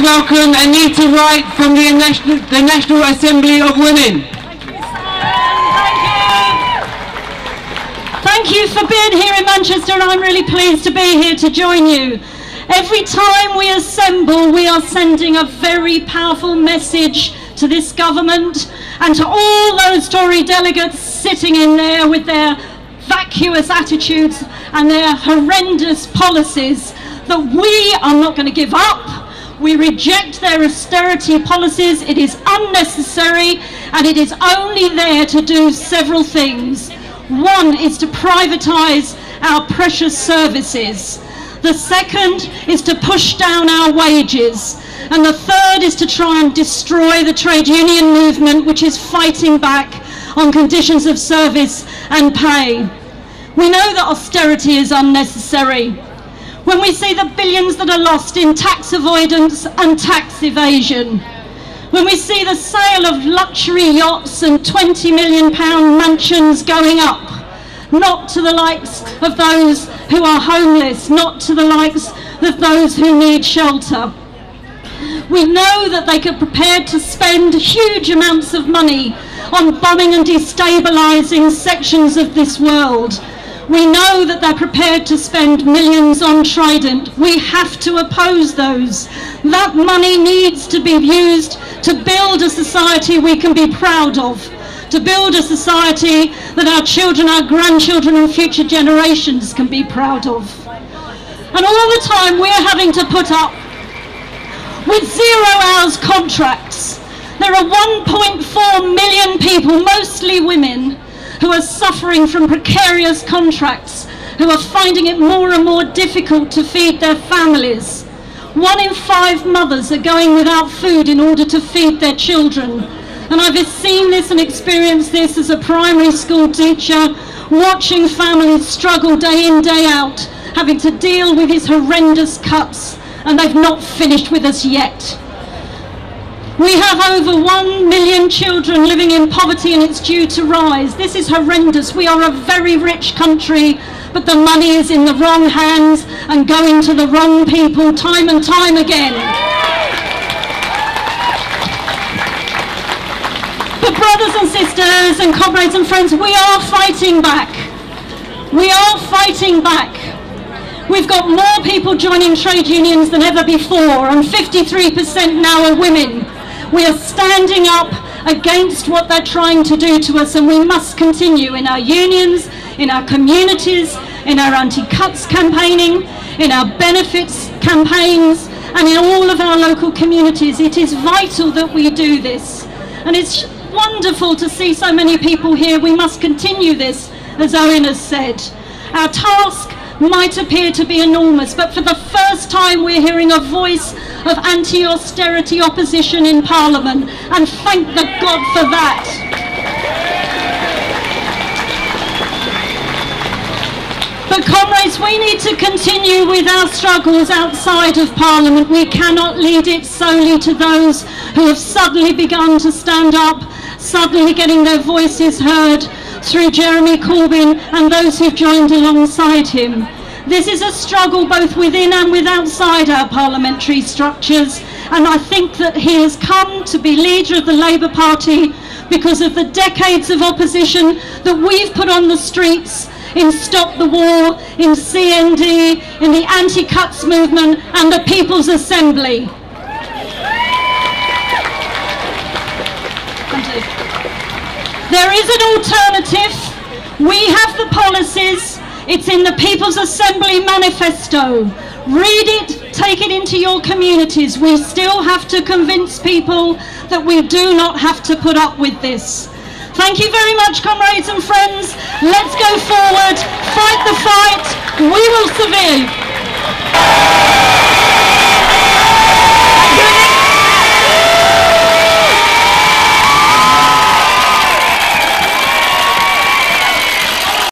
welcome Anita Wright from the National Assembly of Women. Thank you for being here in Manchester, and I'm really pleased to be here to join you. Every time we assemble, we are sending a very powerful message to this government and to all those Tory delegates sitting in there with their vacuous attitudes and their horrendous policies, that we are not going to give up. We reject their austerity policies. It is unnecessary, and it is only there to do several things. One is to privatise our precious services. The second is to push down our wages. And the third is to try and destroy the trade union movement, which is fighting back on conditions of service and pay. We know that austerity is unnecessary. When we see the billions that are lost in tax avoidance and tax evasion, when we see the sale of luxury yachts and £20 million mansions going up, not to the likes of those who are homeless, not to the likes of those who need shelter. We know that they are prepared to spend huge amounts of money on bombing and destabilising sections of this world. We know that they're prepared to spend millions on Trident. We have to oppose those. That money needs to be used to build a society we can be proud of, to build a society that our children, our grandchildren and future generations can be proud of. And all the time we're having to put up with 0 hours contracts. There are 1.4 million people, mostly women, who are suffering from precarious contracts, who are finding it more and more difficult to feed their families. 1 in 5 mothers are going without food in order to feed their children. And I've seen this and experienced this as a primary school teacher, watching families struggle day in, day out, having to deal with these horrendous cuts, and they've not finished with us yet. We have over 1 million children living in poverty, and it's due to rise. This is horrendous. We are a very rich country, but the money is in the wrong hands and going to the wrong people time and time again. But brothers and sisters and comrades and friends, we are fighting back. We are fighting back. We've got more people joining trade unions than ever before, and 53% now are women. We are standing up against what they're trying to do to us, and we must continue in our unions, in our communities, in our anti-cuts campaigning, in our benefits campaigns, and in all of our local communities. It is vital that we do this, and it's wonderful to see so many people here. We must continue this, as Owen has said. Our task might appear to be enormous, but for the first time we're hearing a voice of anti-austerity opposition in Parliament, and thank the God for that. But comrades, we need to continue with our struggles outside of Parliament. We cannot lead it solely to those who have suddenly begun to stand up, suddenly getting their voices heard through Jeremy Corbyn and those who've joined alongside him. This is a struggle both within and with outside our parliamentary structures, and I think that he has come to be leader of the Labour Party because of the decades of opposition that we've put on the streets in Stop the War, in CND, in the anti-cuts movement and the People's Assembly. There is an alternative. We have the policies. It's in the People's Assembly manifesto. Read it, take it into your communities. We still have to convince people that we do not have to put up with this. Thank you very much, comrades and friends. Let's go forward, fight the fight. We will survive.